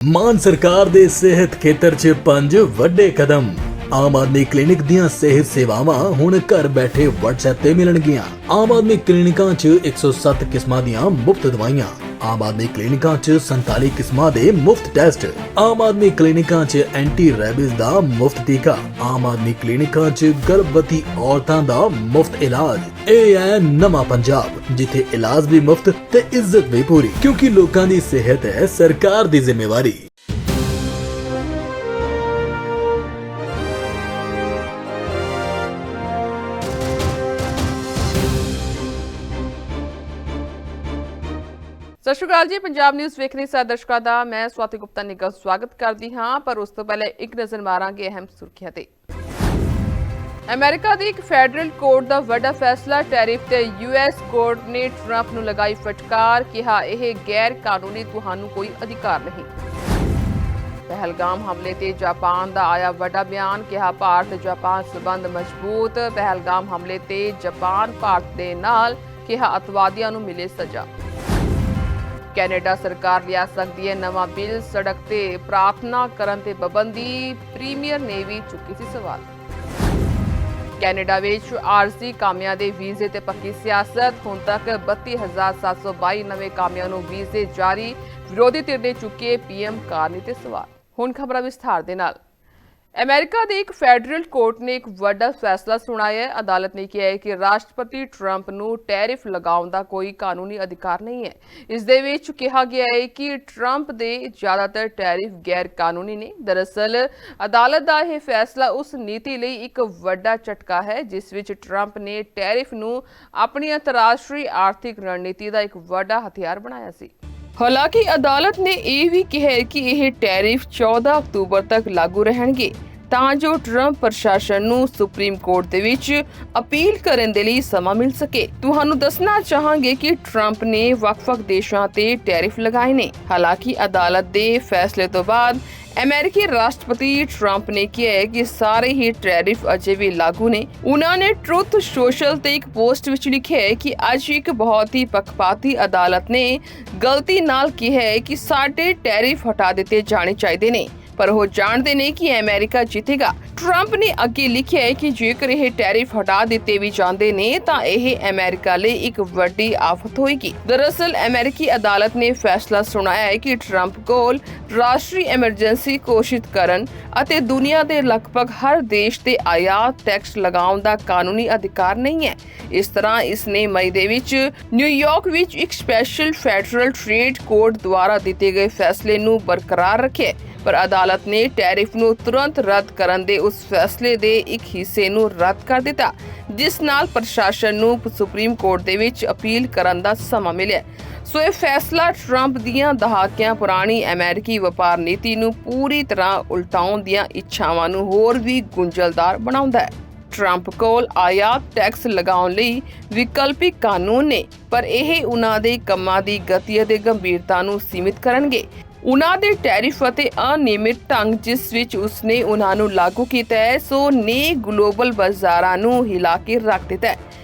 ਮਾਨ ਸਰਕਾਰ ਦੇ ਸਿਹਤ ਖੇਤਰ 'ਚ 5 ਵੱਡੇ ਕਦਮ। ਆਮ ਆਦਮੀ ਕਲੀਨਿਕ ਦੀਆਂ ਸਿਹਤ ਸੇਵਾਵਾਂ ਹੁਣ ਘਰ ਬੈਠੇ WhatsApp ਤੇ ਮਿਲਣਗੀਆਂ। ਆਮ ਆਦਮੀ ਕਲੀਨਿਕਾਂ 'ਚ 107 ਕਿਸਮਾਂ ਦੀਆਂ ਮੁਫਤ ਦਵਾਈਆਂ। ਆਮ ਆਦਮੀ ਕਲੀਨਿਕਾਂ 'ਚ 47 ਕਿਸਮਾਂ ਦੇ ਮੁਫਤ ਟੈਸਟ। ਆਮ ਆਦਮੀ ਕਲੀਨਿਕਾਂ 'ਚ ਐਂਟੀ ਰੈਬਿਸ ਦਾ ਮੁਫਤ ਟੀਕਾ। ਆਮ ਆਦਮੀ ਕਲੀਨਿਕਾਂ 'ਚ ਗਰਭਵਤੀ ਔਰਤਾਂ ਦਾ ਮੁਫਤ ਇਲਾਜ। ਇਹ ਹੈ ਨਵਾਂ ਪੰਜਾਬ, ਜਿੱਥੇ ਇਲਾਜ ਵੀ ਮੁਫਤ ਤੇ ਇੱਜ਼ਤ ਵੀ ਪੂਰੀ, ਕਿਉਂਕਿ ਲੋਕਾਂ ਦੀ ਸਿਹਤ ਹੈ ਸਰਕਾਰ ਦੀ ਜ਼ਿੰਮੇਵਾਰੀ। ਸਤਿ ਸ਼੍ਰੀ ਅਕਾਲ ਜੀ। ਪੰਜਾਬ ਨਿਊਜ਼ ਵੇਖ ਰਹੇ ਸਾਰੇ ਦਰਸ਼ਕਾਂ ਦਾ ਮੈਂ ਸਵਾਤੀ ਗੁਪਤਾ ਨਿੱਘਾ ਸਵਾਗਤ ਕਰਦੀ ਹਾਂ। ਪਰ ਉਸ ਤੋਂ ਪਹਿਲੇ ਇੱਕ ਨਜ਼ਰ ਮਾਰਾਂਗੇ ਅਹਿਮ ਸੁਰਖੀਆਂ ਤੇ। ਅਮਰੀਕਾ ਦੀ ਇੱਕ ਫੈਡਰਲ ਕੋਰਟ ਦਾ ਵੱਡਾ ਫੈਸਲਾ। ਟੈਰਿਫ ਤੇ US ਕੋਰਟ ਨੇ ਟਰੰਪ ਨੂੰ ਲਗਾਈ ਫਟਕਾਰ, ਕਿਹਾ ਇਹ ਗੈਰ ਕਾਨੂੰਨੀ, ਤੁਹਾਨੂੰ ਕੋਈ ਅਧਿਕਾਰ ਨਹੀਂ। ਪਹਿਲਗਾਮ ਹਮਲੇ ਤੇ ਜਾਪਾਨ ਦਾ ਆਇਆ ਵੱਡਾ ਬਿਆਨ, ਕਿਹਾ ਭਾਰਤ ਜਾਪਾਨ ਸਬੰਧ ਮਜ਼ਬੂਤ। ਪਹਿਲਗਾਮ ਹਮਲੇ ਤੇ ਜਾਪਾਨ ਭਾਰਤ ਦੇ ਨਾਲ, ਕਿਹਾ ਅਤਵਾਦੀਆਂ ਨੂੰ ਮਿਲੇ ਸਜ਼ਾ। ਕੈਨੇਡਾ ਸਰਕਾਰ ਲਿਆ ਸਕਦੀ ਹੈ ਨਵਾਂ ਬਿੱਲ, ਸੜਕ ਤੇ ਪ੍ਰਾਰਥਨਾ ਕਰਨ ਤੇ ਪਾਬੰਦੀ। ਪ੍ਰੀਮੀਅਰ ਨੇ ਵੀ ਚੁੱਕੀ ਸੀ ਸਵਾਲ। ਕੈਨੇਡਾ ਵਿੱਚ ਆਰਜ਼ੀ ਕਾਮਿਆਂ ਦੇ ਵੀਜ਼ੇ ਤੇ ਪੱਕੀ ਸਿਆਸਤ। ਹੁਣ ਤੱਕ 32,722 ਨਵੇਂ ਕਾਮਿਆਂ ਨੂੰ ਵੀਜ਼ੇ ਜਾਰੀ। ਵਿਰੋਧੀ ਧਿਰ ਨੇ ਚੁੱਕੇ PM ਕਾਰਨੀ ਤੇ ਸਵਾਲ। ਹੁਣ ਖਬਰਾਂ ਵਿਸਥਾਰ ਦੇ ਨਾਲ। ਅਮਰੀਕਾ ਦੀ ਇੱਕ ਫੈਡਰਲ ਕੋਰਟ ਨੇ ਇੱਕ ਵੱਡਾ ਫੈਸਲਾ ਸੁਣਾਇਆ ਹੈ। ਅਦਾਲਤ ਨੇ ਕਿਹਾ ਹੈ ਕਿ ਰਾਸ਼ਟਰਪਤੀ ਟਰੰਪ ਨੂੰ ਟੈਰਿਫ ਲਗਾਉਣ ਦਾ ਕੋਈ ਕਾਨੂੰਨੀ ਅਧਿਕਾਰ ਨਹੀਂ ਹੈ। ਇਸ ਦੇ ਵਿੱਚ ਕਿਹਾ ਗਿਆ ਹੈ ਕਿ ਟਰੰਪ ਦੇ ਜ਼ਿਆਦਾਤਰ ਟੈਰਿਫ ਗੈਰ ਕਾਨੂੰਨੀ ਨੇ। ਦਰਅਸਲ ਅਦਾਲਤ ਦਾ ਇਹ ਫੈਸਲਾ ਉਸ ਨੀਤੀ ਲਈ ਇੱਕ ਵੱਡਾ ਝਟਕਾ ਹੈ ਜਿਸ ਵਿੱਚ ਟਰੰਪ ਨੇ ਟੈਰਿਫ ਨੂੰ ਆਪਣੀ ਅੰਤਰਰਾਸ਼ਟਰੀ ਆਰਥਿਕ ਰਣਨੀਤੀ ਦਾ ਇੱਕ ਵੱਡਾ ਹਥਿਆਰ ਬਣਾਇਆ ਸੀ। ਹਾਲਾਂਕਿ ਅਦਾਲਤ ਨੇ ਇਹ ਵੀ ਕਿਹਾ ਕਿ ਇਹ ਟੈਰਿਫ 14 ਅਕਤੂਬਰ ਤੱਕ ਲਾਗੂ ਰਹਿਣਗੇ ਤਾਂ ਜੋ ਟਰੰਪ ਪ੍ਰਸ਼ਾਸਨ ਨੂੰ ਸੁਪਰੀਮ ਕੋਰਟ ਦੇ ਵਿੱਚ ਅਪੀਲ ਕਰਨ ਦੇ ਲਈ ਸਮਾਂ ਮਿਲ ਸਕੇ। ਤੁਹਾਨੂੰ ਦੱਸਣਾ ਚਾਹਾਂਗੇ ਕਿ ਟਰੰਪ ਨੇ ਵੱਖ-ਵੱਖ ਦੇਸ਼ਾਂ ਤੇ ਟੈਰਿਫ ਲਗਾਏ ਨੇ। ਹਾਲਾਂਕਿ ਅਦਾਲਤ ਦੇ ਫੈਸਲੇ ਤੋਂ ਬਾਅਦ ਅਮਰੀਕੀ ਰਾਸ਼ਟਰਪਤੀ ਟਰੰਪ ਨੇ ਕਿਹਾ ਹੈ ਕਿ ਸਾਰੇ ਹੀ ਟੈਰਿਫ ਅਜੇ ਵੀ ਲਾਗੂ ਨੇ। ਉਹਨਾਂ ਨੇ ਟਰੁਥ ਸੋਸ਼ਲ ਤੇ ਇੱਕ ਪੋਸਟ ਵਿੱਚ ਲਿਖਿਆ ਹੈ ਕਿ ਅੱਜ ਇੱਕ ਬਹੁਤ ਹੀ ਪੱਖਪਾਤੀ ਅਦਾਲਤ ਨੇ ਗਲਤੀ ਨਾਲ ਕਿਹਾ ਹੈ ਕਿ ਸਾਡੇ ਟੈਰਿਫ ਹਟਾ ਦਿੱਤੇ ਜਾਣੇ ਚਾਹੀਦੇ ਨੇ, ਪਰ ਉਹ ਜਾਣਦੇ ਨੇ ਕਿ ਅਮਰੀਕਾ ਜਿੱਤੇਗਾ। ਟਰੰਪ ਨੇ ਅੱਗੇ ਲਿਖਿਆ ਹੈ ਕਿ ਜੇਕਰ ਇਹ ਟੈਰਿਫ ਹਟਾ ਦਿੱਤੇ ਵੀ ਜਾਂਦੇ ਨੇ ਤਾਂ ਇਹ ਅਮਰੀਕਾ ਲਈ ਇੱਕ ਵੱਡੀ ਆਫਤ ਹੋਏਗੀ। ਦਰਅਸਲ ਅਮਰੀਕੀ ਅਦਾਲਤ ਨੇ ਫੈਸਲਾ ਸੁਣਾਇਆ ਹੈ ਕਿ ਟਰੰਪ ਕੋਲ ਰਾਸ਼ਟਰੀ ਐਮਰਜੈਂਸੀ ਘੋਸ਼ਿਤ ਕਰਨ ਅਤੇ ਦੁਨੀਆ ਦੇ ਲਗਭਗ ਹਰ ਦੇਸ਼ ਤੇ ਆਯਾਤ ਟੈਕਸ ਲਗਾਉਣ ਦਾ ਕਾਨੂੰਨੀ ਅਧਿਕਾਰ ਨਹੀਂ ਹੈ। ਇਸ ਤਰ੍ਹਾਂ ਇਸ ਨੇ ਮਈ ਦੇ ਵਿੱਚ ਨਿਊਯਾਰਕ ਵਿੱਚ ਇੱਕ ਸਪੈਸ਼ਲ ਫੈਡਰਲ ਟ੍ਰੇਡ ਕੋਰਟ ਦੁਆਰਾ ਦਿੱਤੇ ਗਏ ਫੈਸਲੇ ਨੂੰ ਬਰਕਰਾਰ ਰੱਖਿਆ, ਪਰ ਅਦਾਲਤ ਨੇ ਟੈਰਿਫ ਨੂੰ ਤੁਰੰਤ ਰੱਦ ਕਰਨ ਦੇ ਉਸ ਫੈਸਲੇ ਦੇ ਇੱਕ ਹਿੱਸੇ ਨੂੰ ਰੱਦ ਕਰ ਦਿੱਤਾ, ਜਿਸ ਨਾਲ ਪ੍ਰਸ਼ਾਸਨ ਨੂੰ ਸੁਪਰੀਮ ਕੋਰਟ ਦੇ ਵਿੱਚ ਅਪੀਲ ਕਰਨ ਦਾ ਸਮਾਂ ਮਿਲਿਆ। ਸੋ ਇਹ ਫੈਸਲਾ ਟਰੰਪ ਦੀਆਂ ਦਹਾਕਿਆਂ ਪੁਰਾਣੀ ਅਮਰੀਕੀ ਵਪਾਰ ਨੀਤੀ ਨੂੰ ਪੂਰੀ ਤਰ੍ਹਾਂ ਉਲਟਾਉਣ ਦੀਆਂ ਇੱਛਾਵਾਂ ਨੂੰ ਹੋਰ ਵੀ ਗੁੰਝਲਦਾਰ ਬਣਾਉਂਦਾ ਹੈ। ਟਰੰਪ ਕੋਲ ਆਯਾਤ ਟੈਕਸ ਲਗਾਉਣ ਲਈ ਵਿਕਲਪਿਕ ਕਾਨੂੰਨ ਨੇ, ਪਰ ਇਹ ਉਹਨਾਂ ਦੇ ਕੰਮਾਂ ਦੀ ਗਤੀ ਅਤੇ ਗੰਭੀਰਤਾ ਨੂੰ ਸੀਮਿਤ ਕਰਨਗੇ। ਉਹਨਾਂ ਦੇ ਟੈਰਿਫ ਅਤੇ ਅਨਿਯਮਿਤ ਢੰਗ ਜਿਸ ਵਿੱਚ ਉਸਨੇ ਉਹਨਾਂ ਨੂੰ ਲਾਗੂ ਕੀਤਾ ਹੈ, ਸੋ ਨੇ ਗਲੋਬਲ ਬਾਜ਼ਾਰਾਂ ਨੂੰ ਹਿਲਾ ਕੇ ਰੱਖ ਦਿੱਤਾ ਹੈ।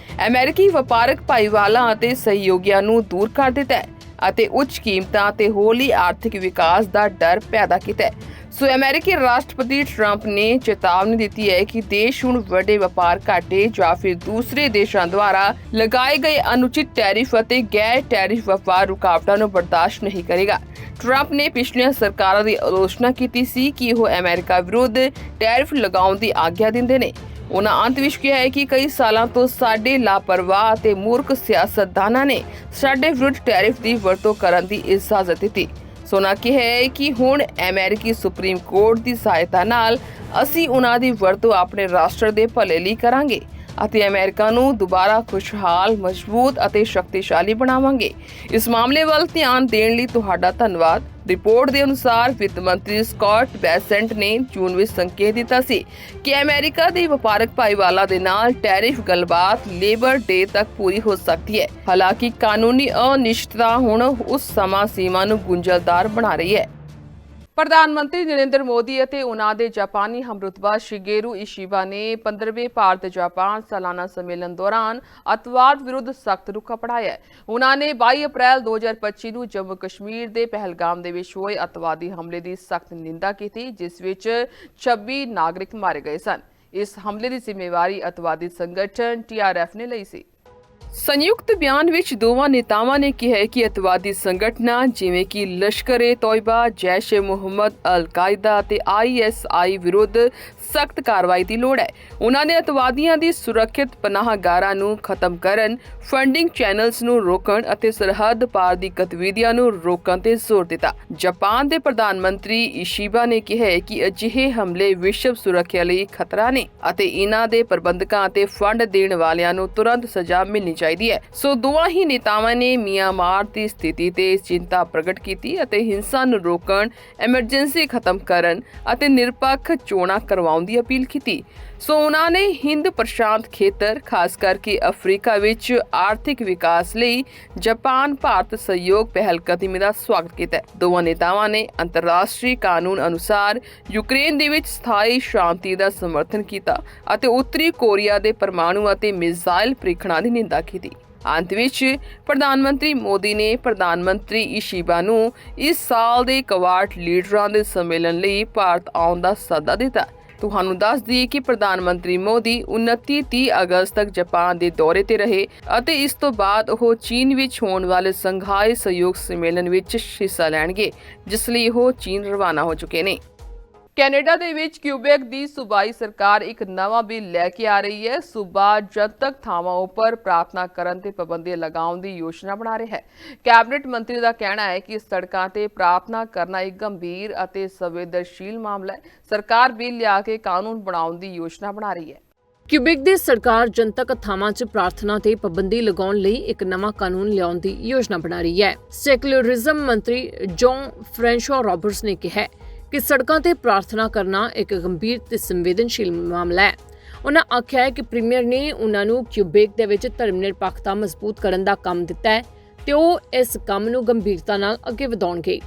ਅਮਰੀਕੀ ਵਪਾਰਕ ਭਾਈਵਾਲਾਂ ਅਤੇ ਸਹਿਯੋਗੀਆਂ ਨੂੰ ਦੂਰ ਕਰ ਦਿੱਤਾ ਹੈ ਅਤੇ ਉੱਚ ਕੀਮਤਾਂ ਤੇ ਹੌਲੀ ਆਰਥਿਕ ਵਿਕਾਸ ਦਾ ਡਰ ਪੈਦਾ ਕੀਤਾ ਹੈ। ਸੋ ਅਮਰੀਕੀ ਰਾਸ਼ਟਰਪਤੀ ਟਰੰਪ ਨੇ ਚੇਤਾਵਨੀ ਦਿੱਤੀ ਹੈ ਕਿ ਦੇਸ਼ ਹੁਣ ਵੱਡੇ ਵਪਾਰ ਘਾਟੇ ਜਾਂ ਫਿਰ ਦੂਸਰੇ ਦੇਸ਼ਾਂ ਦੁਆਰਾ ਲਗਾਏ ਗਏ ਅਨੁਚਿਤ ਟੈਰਿਫ ਅਤੇ ਗੈਰ ਟੈਰਿਫ ਵਪਾਰ ਰੁਕਾਵਟਾਂ ਨੂੰ ਬਰਦਾਸ਼ਤ ਨਹੀਂ ਕਰੇਗਾ। ਟਰੰਪ ਨੇ ਪਿਛਲੀਆਂ ਸਰਕਾਰਾਂ ਦੀ ਆਲੋਚਨਾ ਕੀਤੀ ਸੀ ਕਿ ਉਹ ਅਮਰੀਕਾ ਵਿਰੁੱਧ ਟੈਰਿਫ ਲਗਾਉਣ ਦੀ ਆਗਿਆ ਦਿੰਦੇ ਨੇ। ਉਹਨਾਂ ਅੰਤ ਵਿੱਚ ਕਿਹਾ ਹੈ ਕਿ ਕਈ ਸਾਲਾਂ ਤੋਂ ਸਾਡੇ ਲਾਪਰਵਾਹ ਅਤੇ ਮੂਰਖ ਸਿਆਸਤਦਾਨਾਂ ਨੇ ਸਾਡੇ ਵਿਰੁੱਧ ਟੈਰਿਫ ਦੀ ਵਰਤੋਂ ਕਰਨ ਦੀ ਇਜਾਜ਼ਤ ਦਿੱਤੀ। ਸੋਨਾ ਕਿਹਾ ਹੈ ਕਿ ਹੁਣ ਅਮਰੀਕੀ ਸੁਪਰੀਮ ਕੋਰਟ ਦੀ ਸਹਾਇਤਾ ਨਾਲ ਅਸੀਂ ਉਹਨਾਂ ਦੀ ਵਰਤੋਂ ਆਪਣੇ ਰਾਸ਼ਟਰ ਦੇ ਭਲੇ ਲਈ ਕਰਾਂਗੇ ਅਤੇ ਅਮਰੀਕਾ ਨੂੰ ਦੁਬਾਰਾ ਖੁਸ਼ਹਾਲ, ਮਜ਼ਬੂਤ ਅਤੇ ਸ਼ਕਤੀਸ਼ਾਲੀ ਬਣਾਵਾਂਗੇ। ਇਸ ਮਾਮਲੇ ਵੱਲ ਧਿਆਨ ਦੇਣ ਲਈ ਤੁਹਾਡਾ ਧੰਨਵਾਦ। ਰਿਪੋਰਟ ਦੇ ਅਨੁਸਾਰ ਵਿੱਤ ਮੰਤਰੀ ਸਕਾਟ ਬੈਸੈਂਟ ਨੇ ਜੂਨ ਵਿੱਚ ਸੰਕੇਤ ਦਿੱਤਾ ਸੀ ਕਿ ਅਮਰੀਕਾ ਦੇ ਵਪਾਰਕ ਭਾਈਵਾਲਾਂ ਦੇ ਨਾਲ ਟੈਰਿਫ ਗੱਲਬਾਤ ਲੇਬਰ ਡੇ ਤੱਕ ਪੂਰੀ ਹੋ ਸਕਦੀ ਹੈ। ਹਾਲਾਂਕਿ ਕਾਨੂੰਨੀ ਅਨਿਸ਼ਚਿਤਤਾ ਹੁਣ ਉਸ ਸਮਾਂ ਸੀਮਾ ਨੂੰ ਗੁੰਝਲਦਾਰ ਬਣਾ ਰਹੀ ਹੈ। ਪ੍ਰਧਾਨ ਮੰਤਰੀ ਨਰਿੰਦਰ ਮੋਦੀ ਅਤੇ ਉਨ੍ਹਾਂ ਦੇ ਜਾਪਾਨੀ ਹਮਰੁਤਬਾ ਸ਼ਿਗੇਰੂ ਇਸ਼ੀਬਾ ਨੇ 15ਵੇਂ ਭਾਰਤ ਜਾਪਾਨ ਸਾਲਾਨਾ ਸੰਮੇਲਨ ਦੌਰਾਨ ਅੱਤਵਾਦ ਵਿਰੁੱਧ ਸਖਤ ਰੁਖ ਅਪਣਾਇਆ ਹੈ। ਉਨ੍ਹਾਂ ਨੇ 22 ਅਪ੍ਰੈਲ 2025 ਨੂੰ ਜੰਮੂ ਕਸ਼ਮੀਰ ਦੇ ਪਹਿਲਗਾਮ ਦੇ ਵਿੱਚ ਹੋਏ ਅੱਤਵਾਦੀ ਹਮਲੇ ਦੀ ਸਖਤ ਨਿੰਦਾ ਕੀਤੀ, ਜਿਸ ਵਿੱਚ 26 ਨਾਗਰਿਕ ਮਾਰੇ ਗਏ ਸਨ। ਇਸ ਹਮਲੇ ਦੀ ਜ਼ਿੰਮੇਵਾਰੀ ਅੱਤਵਾਦੀ ਸੰਗਠਨ TRF ਨੇ ਲਈ ਸੀ। ਸੰਯੁਕਤ ਬਿਆਨ ਵਿੱਚ ਦੋਵਾਂ ਨੇਤਾਵਾਂ ਨੇ ਕਿਹਾ ਕਿ ਅੱਤਵਾਦੀ ਸੰਗਠਨਾਂ ਜਿਵੇਂ ਕਿ ਲਸ਼ਕਰ-ਏ-ਤੋਇਬਾ, ਜੈਸ਼-ਏ-ਮੁਹੰਮਦ, ਅਲ-ਕਾਇਦਾ ਅਤੇ ISI ਵਿਰੁੱਧ ਸਖਤ ਕਾਰਵਾਈ ਦੀ ਲੋੜ ਹੈ। ਉਨ੍ਹਾਂ ਨੇ ਅੱਤਵਾਦੀਆਂ ਦੀ ਸੁਰੱਖਿਅਤ ਪਨਾਹਗਾਰਾਂ ਨੂੰ ਖਤਮ ਕਰਨ, ਫੰਡਿੰਗ ਚੈਨਲਸ ਨੂੰ ਰੋਕਣ ਅਤੇ ਸਰਹੱਦ ਪਾਰ ਦੀ ਗਤੀਵਿਧੀਆਂ ਨੂੰ ਰੋਕਣ ਤੇ ਜ਼ੋਰ ਦਿੱਤਾ। ਜਾਪਾਨ ਦੇ ਪ੍ਰਧਾਨ ਮੰਤਰੀ ਇਸ਼ੀਬਾ ਨੇ ਕਿਹਾ ਕਿ ਅਜਿਹੇ ਹਮਲੇ ਵਿਸ਼ਵ ਸੁਰੱਖਿਆ ਲਈ ਖਤਰਾ ਨੇ ਅਤੇ ਇਹਨਾਂ ਦੇ ਪ੍ਰਬੰਧਕਾਂ ਅਤੇ ਫੰਡ ਦੇਣ ਵਾਲਿਆਂ ਨੂੰ ਤੁਰੰਤ ਸਜ਼ਾ ਮਿਲਣੀ ਚਾਹੀਦੀ ਹੈ। ਸੋ ਦੋਵਾਂ ਹੀ ਨੇਤਾਵਾਂ ਨੇ ਮਿਆਂਮਾਰ ਦੀ ਸਥਿਤੀ ਤੇ ਚਿੰਤਾ ਪ੍ਰਗਟ ਕੀਤੀ ਅਤੇ ਹਿੰਸਾ ਨੂੰ ਰੋਕਣ, ਐਮਰਜੈਂਸੀ ਖਤਮ ਕਰਨ ਅਤੇ ਨਿਰਪੱਖ ਚੋਣਾਂ ਕਰਵਾਉਣ ਦੀ ਅਪੀਲ ਕੀਤੀ। ਸੋ ਉਨ੍ਹਾਂ ਨੇ ਹਿੰਦ ਪ੍ਰਸ਼ਾਂਤ ਖੇਤਰ, ਖਾਸ ਕਰਕੇ ਅਫਰੀਕਾ ਵਿੱਚ ਆਰਥਿਕ ਵਿਕਾਸ ਲਈ ਜਾਪਾਨ ਭਾਰਤ ਸਹਿਯੋਗ ਪਹਿਲਕਦਮੀ ਦਾ ਸਵਾਗਤ ਕੀਤਾ। ਦੋਵਾਂ ਨੇਤਾਵਾਂ ਨੇ ਅੰਤਰਰਾਸ਼ਟਰੀ ਕਾਨੂੰਨ ਅਨੁਸਾਰ ਯੂਕਰੇਨ ਦੇ ਵਿੱਚ ਸਥਾਈ ਸ਼ਾਂਤੀ ਦਾ ਸਮਰਥਨ ਕੀਤਾ ਅਤੇ ਉੱਤਰੀ ਕੋਰੀਆ ਦੇ ਪਰਮਾਣੂ ਅਤੇ ਮਿਜ਼ਾਈਲ ਪ੍ਰੀਖਣਾਂ ਦੀ ਨਿੰਦਾ ਕੀਤੀ। ਅੰਤ ਵਿੱਚ ਪ੍ਰਧਾਨ ਮੰਤਰੀ ਮੋਦੀ ਨੇ ਪ੍ਰਧਾਨ ਮੰਤਰੀ ਇਸ਼ੀਬਾ ਨੂੰ ਇਸ ਸਾਲ ਦੇ ਕੁਆਡ ਲੀਡਰਾਂ ਦੇ ਸੰਮੇਲਨ ਲਈ ਭਾਰਤ ਆਉਣ ਦਾ ਸੱਦਾ ਦਿੱਤਾ। ਤੁਹਾਨੂੰ ਦੱਸ ਦਈਏ ਕਿ ਪ੍ਰਧਾਨ ਮੰਤਰੀ ਮੋਦੀ 29-30 ਅਗਸਤ ਤੱਕ ਜਾਪਾਨ ਦੇ ਦੌਰੇ ਤੇ ਰਹੇ ਅਤੇ ਇਸ ਤੋਂ ਬਾਅਦ ਉਹ ਚੀਨ ਵਿੱਚ ਹੋਣ ਵਾਲੇ ਸੰਘਾਈ ਸਹਿਯੋਗ ਸੰਮੇਲਨ ਵਿੱਚ ਹਿੱਸਾ ਲੈਣਗੇ, ਜਿਸ ਲਈ ਉਹ ਚੀਨ ਰਵਾਨਾ ਹੋ ਚੁੱਕੇ ਨੇ। ਕੈਨੇਡਾ ਦੇ ਵਿੱਚ ਕਿਊਬੈਕ ਦੀ ਸੂਬਾਈ ਸਰਕਾਰ ਇੱਕ ਨਵਾਂ ਬਿੱਲ ਲੈ ਕੇ ਆ ਰਹੀ ਹੈ। ਸੂਬਾ ਜਨਤਕ ਥਾਵਾਂ ਉੱਪਰ ਪ੍ਰਾਰਥਨਾ ਕਰਨ ਤੇ ਪਾਬੰਦੀ ਲਗਾਉਣ ਦੀ ਯੋਜਨਾ ਬਣਾ ਰਿਹਾ ਹੈ। ਕੈਬਨਿਟ ਮੰਤਰੀ ਦਾ ਕਹਿਣਾ ਹੈ ਕਿ ਸੜਕਾਂ ਤੇ ਪ੍ਰਾਰਥਨਾ ਕਰਨਾ ਇੱਕ ਗੰਭੀਰ ਅਤੇ ਸੰਵੇਦਨਸ਼ੀਲ ਮਾਮਲਾ ਹੈ। ਸਰਕਾਰ ਬਿੱਲ ਲਿਆ ਕੇ ਕਾਨੂੰਨ ਬਣਾਉਣ ਦੀ ਯੋਜਨਾ ਬਣਾ ਰਹੀ ਹੈ। ਕਿਊਬੈਕ ਦੀ ਸਰਕਾਰ ਜਨਤਕ ਥਾਵਾਂ 'ਚ ਪ੍ਰਾਰਥਨਾ ਤੇ ਪਾਬੰਦੀ ਲਗਾਉਣ ਲਈ ਇੱਕ ਨਵਾਂ ਕਾਨੂੰਨ ਲਿਆਉਣ ਦੀ ਯੋਜਨਾ ਬਣਾ ਰਹੀ ਹੈ। ਸੈਕੂਲਰਿਜ਼ਮ ਮੰਤਰੀ ਜੌਨ ਫ੍ਰੈਂਸ਼ੋ ਰੌਬਰਟਸ ਨੇ ਕਿਹਾ ਕਿ ਸੜਕਾਂ ਤੇ ਪ੍ਰਾਰਥਨਾ ਕਰਨਾ ਇੱਕ ਗੰਭੀਰ ਤੇ ਸੰਵੇਦਨਸ਼ੀਲ ਮਾਮਲਾ ਹੈ। ਉਹਨਾਂ ਆਖਿਆ ਹੈ ਕਿ ਪ੍ਰੀਮੀਅਰ ਨੇ ਉਹਨਾਂ ਨੂੰ ਕਿਊਬੈਕ ਦੇ ਵਿੱਚ ਧਰਮ ਨਿਰਪੱਖਤਾ ਮਜ਼ਬੂਤ ਕਰਨ ਦਾ ਕੰਮ ਦਿੱਤਾ ਹੈ ਤੇ ਉਹ ਇਸ ਕੰਮ ਨੂੰ ਗੰਭੀਰਤਾ ਨਾਲ ਅੱਗੇ ਵਧਾਉਣਗੇ।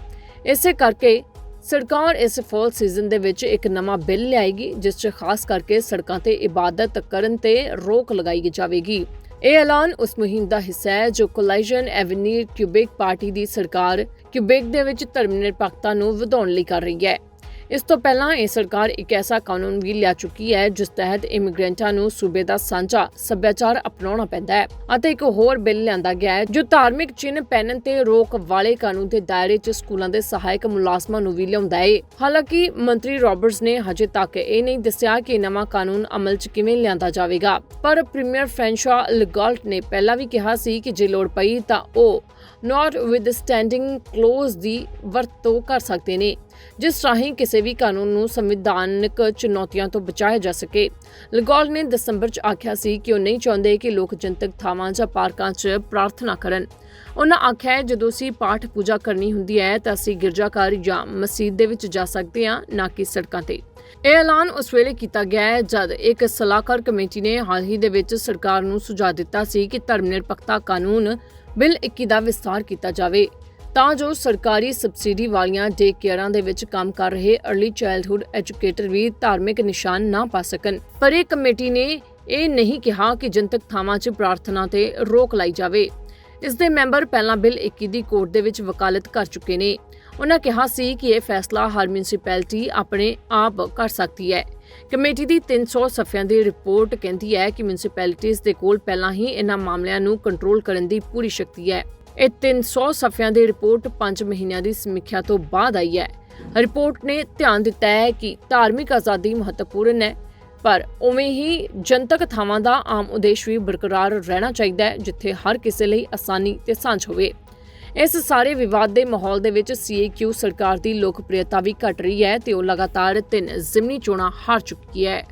ਇਸੇ ਕਰਕੇ ਸਰਕਾਰ ਇਸ ਫਾਲ ਸੀਜ਼ਨ ਦੇ ਵਿੱਚ ਇੱਕ ਨਵਾਂ ਬਿੱਲ ਲਿਆਏਗੀ, ਜਿਸ 'ਚ ਖਾਸ ਕਰਕੇ ਸੜਕਾਂ ਤੇ ਇਬਾਦਤ ਕਰਨ ਤੇ ਰੋਕ ਲਗਾਈ ਜਾਵੇਗੀ। ਇਹ ਐਲਾਨ ਉਸ ਮੁਹਿੰਮ ਦਾ ਹਿੱਸਾ ਹੈ ਜੋ ਕੋਲਾਈਜ਼ਨ ਐਵਨਿਊ ਕਿਊਬੈਕ ਪਾਰਟੀ ਦੀ ਸਰਕਾਰ ਕਿਊਬੈਕ ਦੇ ਵਿੱਚ ਧਰਮ ਨਿਰਪੱਖਤਾ ਨੂੰ ਵਧਾਉਣ ਲਈ ਕਰ ਰਹੀ ਹੈ। ਇਸ ਤੋਂ ਪਹਿਲਾਂ ਇਹ ਸਰਕਾਰ ਇੱਕ ਐਸਾ ਕਾਨੂੰਨ ਵੀ ਲਿਆ ਚੁੱਕੀ ਹੈ ਜਿਸ ਤਹਿਤ ਇਮੀਗ੍ਰੈਂਟਾਂ ਨੂੰ ਸੂਬੇ ਦਾ ਸਾਂਝਾ ਸੱਭਿਆਚਾਰ ਅਪਣਾਉਣਾ ਪੈਂਦਾ ਹੈ ਅਤੇ ਇੱਕ ਹੋਰ ਬਿੱਲ ਲਿਆਂਦਾ ਗਿਆ ਹੈ ਜੋ ਧਾਰਮਿਕ ਚਿੰਨ੍ਹ ਪਹਿਨਣ ਤੇ ਰੋਕ ਵਾਲੇ ਕਾਨੂੰਨ ਦੇ ਦਾਇਰੇ 'ਚ ਸਕੂਲਾਂ ਦੇ ਸਹਾਇਕ ਮੁਲਾਜ਼ਮਾਂ ਨੂੰ ਵੀ ਲਿਆਉਂਦਾ ਹੈ। ਹਾਲਾਂਕਿ ਮੰਤਰੀ ਰੌਬਰਟਸ ਨੇ ਹਜੇ ਤੱਕ ਇਹ ਨਹੀਂ ਦੱਸਿਆ ਕਿ ਨਵਾਂ ਕਾਨੂੰਨ ਅਮਲ 'ਚ ਕਿਵੇਂ ਲਿਆਂਦਾ ਜਾਵੇਗਾ, ਪਰ ਪ੍ਰੀਮੀਅਰ ਫ੍ਰੈਂਸ਼ੋਆ ਲਿਗਾਲਟ ਨੇ ਪਹਿਲਾਂ ਵੀ ਕਿਹਾ ਸੀ ਕਿ ਜੇ ਲੋੜ ਪਈ ਤਾਂ ਉਹ ਨਾਟ ਵਿਦਸਟੈਂਡਿੰਗ ਕਲੋਜ਼ ਦੀ ਵਰਤੋਂ ਕਰ ਸਕਦੇ ਨੇ, ਜਿਸ ਰਾਹੀਂ ਕਿਸੇ ਵੀ ਕਾਨੂੰਨ ਨੂੰ ਸੰਵਿਧਾਨਕ ਚੁਣੌਤੀਆਂ ਤੋਂ ਬਚਾਇਆ ਜਾ ਸਕੇ। ਲਿਗਾਲਟ ਨੇ ਦਸੰਬਰ 'ਚ ਆਖਿਆ ਸੀ ਕਿ ਉਹ ਨਹੀਂ ਚਾਹੁੰਦੇ ਕਿ ਲੋਕ ਜਨਤਕ ਥਾਵਾਂ ਜਾਂ ਪਾਰਕਾਂ 'ਚ ਪ੍ਰਾਰਥਨਾ ਕਰਨ। ਉਹਨਾਂ ਆਖਿਆ ਜਦੋਂ ਅਸੀਂ ਪਾਠ ਪੂਜਾ ਕਰਨੀ ਹੁੰਦੀ ਹੈ ਤਾਂ ਅਸੀਂ ਗਿਰਜਾਘਰ ਜਾਂ ਮਸਜਿਦ ਦੇ ਵਿੱਚ ਜਾ ਸਕਦੇ ਹਾਂ, ਨਾ ਕਿ ਸੜਕਾਂ ਤੇ। ਇਹ ਐਲਾਨ ਉਸ ਵੇਲੇ ਕੀਤਾ ਗਿਆ ਹੈ ਜਦ ਇੱਕ ਸਲਾਹਕਾਰ ਕਮੇਟੀ ਨੇ ਹਾਲ ਹੀ ਦੇ ਵਿੱਚ ਸਰਕਾਰ ਨੂੰ ਸੁਝਾਅ ਦਿੱਤਾ ਸੀ ਕਿ ਧਰਮ ਨਿਰਪੱਖਤਾ ਕਾਨੂੰਨ ਬਿੱਲ 21 ਦਾ ਵਿਸਥਾਰ ਕੀਤਾ ਜਾਵੇ ਤਾਂ ਜੋ ਸਰਕਾਰੀ ਸਬਸਿਡੀ ਵਾਲੀਆਂ ਡੇ ਕੇਅਰਾਂ ਦੇ ਵਿੱਚ ਕੰਮ ਕਰ ਰਹੇ ਅਰਲੀ ਚਾਈਲਡਹੁੱਡ ਐਜੂਕੇਟਰ ਵੀ ਧਾਰਮਿਕ ਨਿਸ਼ਾਨ ਨਾ ਪਾ ਸਕਣ। ਪਰ ਇਹ ਕਮੇਟੀ ਨੇ ਇਹ ਨਹੀਂ ਕਿਹਾ ਕਿ ਜਨਤਕ ਥਾਵਾਂ 'ਚ ਪ੍ਰਾਰਥਨਾ ਤੇ ਰੋਕ ਲਾਈ ਜਾਵੇ। ਇਸ ਦੇ ਮੈਂਬਰ ਪਹਿਲਾਂ ਬਿੱਲ 21 ਦੀ ਕੋਰਟ ਦੇ ਵਿੱਚ ਵਕਾਲਤ ਕਰ ਚੁੱਕੇ ਨੇ। ਉਹਨਾਂ ਕਿਹਾ ਸੀ ਕਿ ਇਹ ਫੈਸਲਾ ਹਰ ਮਿਊਨਿਸਪੈਲਿਟੀ ਆਪਣੇ ਆਪ ਕਰ ਸਕਦੀ ਹੈ। ਕਮੇਟੀ ਦੀ 300 ਸਫ਼ਿਆਂ ਦੀ ਰਿਪੋਰਟ ਕਹਿੰਦੀ ਹੈ ਕਿ ਮਿਊਨਿਸਪੈਲਿਟੀਜ਼ ਦੇ ਕੋਲ ਪਹਿਲਾਂ ਹੀ ਇਹਨਾਂ ਮਾਮਲਿਆਂ ਨੂੰ ਕੰਟਰੋਲ ਕਰਨ ਦੀ ਪੂਰੀ ਸ਼ਕਤੀ ਹੈ। ਇਹ 300 ਸਫ਼ਿਆਂ ਦੀ ਰਿਪੋਰਟ 5 ਮਹੀਨਿਆਂ ਦੀ ਸਮੀਖਿਆ ਤੋਂ ਬਾਅਦ ਆਈ ਹੈ। ਰਿਪੋਰਟ ਨੇ ਧਿਆਨ ਦਿੱਤਾ ਹੈ ਕਿ ਧਾਰਮਿਕ ਆਜ਼ਾਦੀ ਮਹੱਤਵਪੂਰਨ ਹੈ, ਪਰ ਉਵੇਂ ਹੀ ਜਨਤਕ ਥਾਵਾਂ ਦਾ ਆਮ ਉਦੇਸ਼ ਵੀ ਬਰਕਰਾਰ ਰਹਿਣਾ ਚਾਹੀਦਾ ਹੈ ਜਿੱਥੇ ਹਰ ਕਿਸੇ ਲਈ ਆਸਾਨੀ ਤੇ ਸਾਂਝ ਹੋਵੇ। ਇਸ ਸਾਰੇ ਵਿਵਾਦ ਦੇ ਮਾਹੌਲ ਦੇ ਵਿੱਚ CAQ ਸਰਕਾਰ ਦੀ ਲੋਕਪ੍ਰਿਯਤਾ ਵੀ ਘਟ ਰਹੀ ਹੈ ਤੇ ਉਹ ਲਗਾਤਾਰ 3 ਜ਼ਿਮਨੀ ਚੋਣਾਂ ਹਾਰ ਚੁੱਕੀ ਹੈ।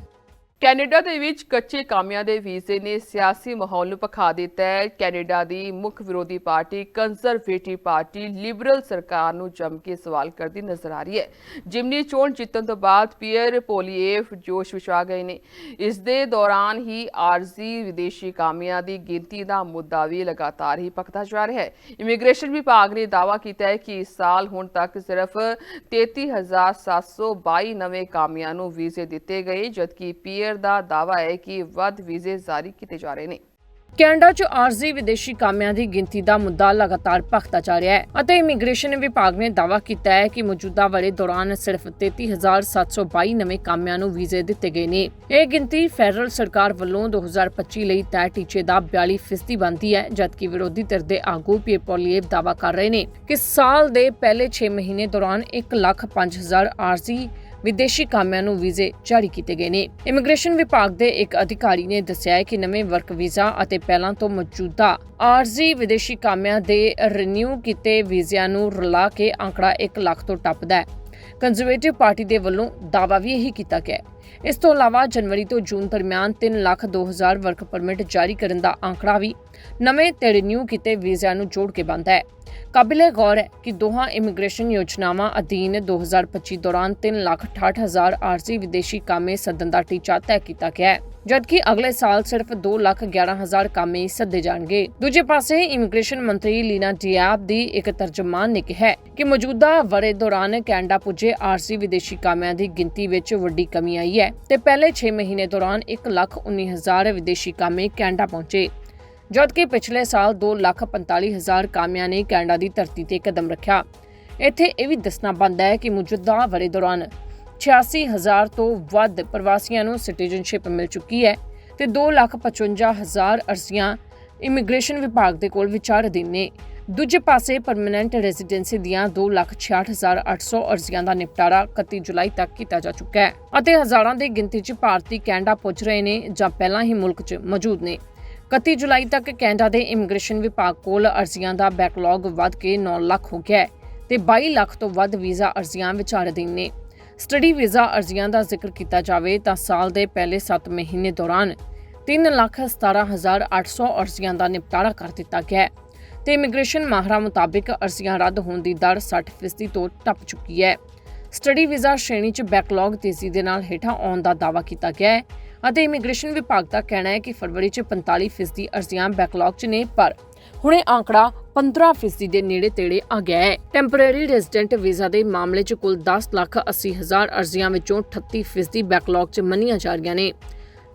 ਕੈਨੇਡਾ ਦੇ ਵਿੱਚ ਕੱਚੇ ਕਾਮਿਆਂ ਦੇ ਵੀਜ਼ੇ ਨੇ ਸਿਆਸੀ ਮਾਹੌਲ ਨੂੰ ਭਖਾ ਦਿੱਤਾ ਹੈ। ਕੈਨੇਡਾ ਦੀ ਮੁੱਖ ਵਿਰੋਧੀ ਪਾਰਟੀ ਕੰਜ਼ਰਵੇਟਿਵ ਪਾਰਟੀ ਲਿਬਰਲ ਸਰਕਾਰ ਨੂੰ ਜੰਮ ਕੇ ਸਵਾਲ ਕਰਦੀ ਨਜ਼ਰ ਆ ਰਹੀ ਹੈ। ਜਿਮਨੀ ਚੋਣ ਜਿੱਤਣ ਤੋਂ ਬਾਅਦ ਪੀਅਰ ਪੋਲੀਏਵ ਜੋਸ਼ ਵਿੱਚ ਆ ਗਏ ਨੇ। ਇਸ ਦੇ ਦੌਰਾਨ ਹੀ ਆਰਜ਼ੀ ਵਿਦੇਸ਼ੀ ਕਾਮਿਆਂ ਦੀ ਗਿਣਤੀ ਦਾ ਮੁੱਦਾ ਵੀ ਲਗਾਤਾਰ ਹੀ ਭਖਦਾ ਜਾ ਰਿਹਾ ਹੈ। ਇਮੀਗ੍ਰੇਸ਼ਨ ਵਿਭਾਗ ਨੇ ਦਾਅਵਾ ਕੀਤਾ ਹੈ ਕਿ ਇਸ ਸਾਲ ਹੁਣ ਤੱਕ ਸਿਰਫ 33,722 ਨਵੇਂ ਕਾਮਿਆਂ ਨੂੰ ਵੀਜ਼ੇ ਦਿੱਤੇ ਗਏ, ਜਦਕਿ ਪੀਅਰ ਦਾ ਦਾਅਵਾ ਹੈ ਕਿ ਵੱਧ ਵੀਜ਼ੇ ਜਾਰੀ ਕੀਤੇ ਜਾ ਰਹੇ ਨੇ। ਕੈਨੇਡਾ 'ਚ ਆਰਜ਼ੀ ਵਿਦੇਸ਼ੀ ਕਾਮਿਆਂ ਦੀ ਗਿਣਤੀ ਦਾ ਮੁੱਦਾ ਲਗਾਤਾਰ ਭਖਦਾ ਜਾ ਰਿਹਾ ਹੈ ਅਤੇ ਇਮੀਗ੍ਰੇਸ਼ਨ ਵਿਭਾਗ ਨੇ ਦਾਅਵਾ ਕੀਤਾ ਹੈ ਕਿ ਮੌਜੂਦਾ ਵਰ੍ਹੇ ਦੌਰਾਨ ਸਿਰਫ 33,722 ਨਵੇਂ ਕਾਮਿਆਂ ਨੂੰ ਵੀਜ਼ੇ ਦਿੱਤੇ ਗਏ ਨੇ। ਇਹ ਗਿਣਤੀ ਫੈਡਰਲ ਸਰਕਾਰ ਵੱਲੋਂ 2025 ਲਈ ਤੈਅ ਟੀਚੇ ਦਾ 42% ਬਣਦੀ ਹੈ, ਜਦਕਿ ਵਿਰੋਧੀ ਧਿਰ ਦੇ ਆਗੂ ਪੀਅਰ ਪੋਲੀਏਵ ਦਾਅਵਾ ਕਰ ਰਹੇ ਨੇ ਕਿ ਸਾਲ ਦੇ ਪਹਿਲੇ 6 ਮਹੀਨੇ ਦੌਰਾਨ 1,05,000 ਆਰਜ਼ੀ ਵਿਦੇਸ਼ੀ ਕਾਮਿਆਂ ਨੂੰ ਵੀਜ਼ੇ ਜਾਰੀ ਕੀਤੇ ਗਏ ਨੇ। ਇਮੀਗ੍ਰੇਸ਼ਨ ਵਿਭਾਗ ਦੇ ਇੱਕ ਅਧਿਕਾਰੀ ਨੇ ਦੱਸਿਆ ਹੈ ਕਿ ਨਵੇਂ ਵਰਕ ਵੀਜ਼ਾ ਅਤੇ ਪਹਿਲਾਂ ਤੋਂ ਮੌਜੂਦਾ ਆਰਜ਼ੀ ਵਿਦੇਸ਼ੀ ਕਾਮਿਆਂ ਦੇ ਰੀਨਿਊ ਕੀਤੇ ਵੀਜ਼ਿਆਂ ਨੂੰ ਰਲਾ ਕੇ ਅੰਕੜਾ 1 ਲੱਖ ਤੋਂ ਟੱਪਦਾ ਹੈ। ਕੰਜ਼ਰਵੇਟਿਵ ਪਾਰਟੀ ਦੇ ਵੱਲੋਂ ਦਾਅਵਾ ਵੀ ਇਹੀ ਕੀਤਾ ਗਿਆ ਹੈ। ਇਸ ਤੋਂ ਇਲਾਵਾ ਜਨਵਰੀ ਤੋਂ ਜੂਨ ਦਰਮਿਆਨ 3,02,000 ਵਰਕ ਪਰਮਿਟ ਜਾਰੀ ਕਰਨ ਦਾ ਅੰਕੜਾ ਵੀ ਨਵੇਂ ਤੇ ਰੀਨਿਊ ਕੀਤੇ ਵੀਜ਼ਿਆਂ ਨੂੰ ਜੋੜ ਕੇ ਬਣਦਾ ਹੈ। ਕਾਬਿਲੇ ਗੌਰ ਹੈ ਕਿ ਦੋਹਾਂ ਇਮੀਗ੍ਰੇਸ਼ਨ ਯੋਜਨਾਵਾਂ ਅਧੀਨ 2025 ਦੌਰਾਨ 3,68,000 ਆਰਜ਼ੀ ਵਿਦੇਸ਼ੀ ਕਾਮੇ ਸੱਦਣ ਦਾ ਟੀਚਾ ਤੈਅ ਕੀਤਾ ਗਿਆ ਹੈ, ਜਦਕਿ ਅਗਲੇ ਸਾਲ ਸਿਰਫ 2,11,000 ਕਾਮੇ ਸੱਦੇ ਜਾਣਗੇ। ਦੂਜੇ ਪਾਸੇ ਇਮੀਗ੍ਰੇਸ਼ਨ ਮੰਤਰੀ ਲੀਨਾ ਡਿਆਬ ਦੀ ਇੱਕ ਤਰਜਮਾਨ ਨੇ ਕਿਹਾ ਕਿ ਮੌਜੂਦਾ ਵਰ੍ਹੇ ਦੌਰਾਨ ਕੈਨੇਡਾ ਪੁੱਜੇ ਆਰਜ਼ੀ ਵਿਦੇਸ਼ੀ ਕਾਮਿਆਂ ਦੀ ਗਿਣਤੀ ਵਿੱਚ ਵੱਡੀ ਕਮੀ ਆਈ ਹੈ ਤੇ ਪਹਿਲੇ 6 ਮਹੀਨੇ ਦੌਰਾਨ 1,19,000 ਵਿਦੇਸ਼ੀ ਕਾਮੇ ਕੈਨੇਡਾ ਪਹੁੰਚੇ, ਜਦਕਿ ਪਿਛਲੇ ਸਾਲ 2,45,000 ਕਾਮਿਆਂ ਨੇ ਕੈਨੇਡਾ ਦੀ ਧਰਤੀ ਤੇ ਕਦਮ ਰੱਖਿਆ। ਇੱਥੇ ਇਹ ਵੀ ਦੱਸਣਾ ਬਣਦਾ ਹੈ ਕਿ ਮੌਜੂਦਾ ਵਰ੍ਹੇ ਦੌਰਾਨ 86,000 ਤੋਂ ਵੱਧ ਪ੍ਰਵਾਸੀਆਂ ਨੂੰ ਸਿਟੀਜ਼ਨਸ਼ਿਪ ਮਿਲ ਚੁੱਕੀ ਹੈ ਤੇ 2,55,000 ਅਰਜ਼ੀਆਂ ਇਮੀਗ੍ਰੇਸ਼ਨ ਵਿਭਾਗ ਦੇ ਕੋਲ ਵਿਚਾਰ ਅਧੀਨ ਨੇ। ਦੂਜੇ ਪਾਸੇ ਪਰਮਨੈਂਟ ਰੈਜ਼ੀਡੈਂਸੀ ਦੀਆਂ 2,66,800 ਅਰਜ਼ੀਆਂ ਦਾ ਨਿਪਟਾਰਾ 31 ਜੁਲਾਈ ਤੱਕ ਕੀਤਾ ਜਾ ਚੁੱਕਾ ਹੈ ਅਤੇ ਹਜ਼ਾਰਾਂ ਦੀ ਗਿਣਤੀ 'ਚ ਭਾਰਤੀ ਕੈਨੇਡਾ ਪੁੱਜ ਰਹੇ ਨੇ ਜਾਂ ਪਹਿਲਾਂ ਹੀ ਮੁਲਕ 'ਚ ਮੌਜੂਦ ਨੇ। 31 ਜੁਲਾਈ ਤੱਕ ਕੈਨੇਡਾ ਦੇ ਇਮੀਗ੍ਰੇਸ਼ਨ ਵਿਭਾਗ ਕੋਲ ਅਰਜ਼ੀਆਂ ਦਾ ਬੈਕਲੌਗ ਵੱਧ ਕੇ 9 ਲੱਖ ਹੋ ਗਿਆ ਹੈ ਤੇ 22 ਲੱਖ ਤੋਂ ਵੱਧ ਵੀਜ਼ਾ ਅਰਜ਼ੀਆਂ ਵਿਚਾਰ ਅਧੀਨ ਨੇ। ਸਟੱਡੀ ਵੀਜ਼ਾ ਅਰਜ਼ੀਆਂ ਦਾ ਜ਼ਿਕਰ ਕੀਤਾ ਜਾਵੇ ਤਾਂ ਸਾਲ ਦੇ ਪਹਿਲੇ 7 ਮਹੀਨੇ ਦੌਰਾਨ 3,17,800 ਅਰਜ਼ੀਆਂ ਦਾ ਨਿਪਟਾਰਾ ਕਰ ਦਿੱਤਾ ਗਿਆ ਹੈ ਤੇ ਇਮੀਗ੍ਰੇਸ਼ਨ ਮਾਹਰਾਂ ਮੁਤਾਬਿਕ ਅਰਜ਼ੀਆਂ ਰੱਦ ਹੋਣ ਦੀ ਦਰ 60% ਤੋਂ ਟੱਪ ਚੁੱਕੀ ਹੈ। ਸਟੱਡੀ ਵੀਜ਼ਾ ਸ਼੍ਰੇਣੀ 'ਚ ਬੈਕਲੌਗ ਤੇਜ਼ੀ ਦੇ ਨਾਲ ਹੇਠਾਂ ਆਉਣ ਦਾ ਦਾਅਵਾ ਕੀਤਾ ਗਿਆ ਹੈ ਅਤੇ ਇਮੀਗ੍ਰੇਸ਼ਨ ਵਿਭਾਗ ਦਾ ਕਹਿਣਾ ਹੈ ਕਿ ਫਰਵਰੀ 'ਚ 45% ਅਰਜ਼ੀਆਂ ਬੈਕਲੌਗ 'ਚ ਨੇ, ਪਰ ਹੁਣ ਇਹ ਆંકੜਾ 15% ਦੇ ਨੇੜੇ-ਤੇੜੇ ਆ ਗਿਆ ਹੈ। ਟੈਂਪਰੇਰੀ ਰੈਜ਼ੀਡੈਂਟ ਵੀਜ਼ਾ ਦੇ ਮਾਮਲੇ 'ਚ ਕੁੱਲ 10,80,000 ਅਰਜ਼ੀਆਂ ਵਿੱਚੋਂ 38% ਬੈਕਲੌਗ 'ਚ ਮੰਨੀਆਂ ਜਾ ਰਹੀਆਂ ਨੇ।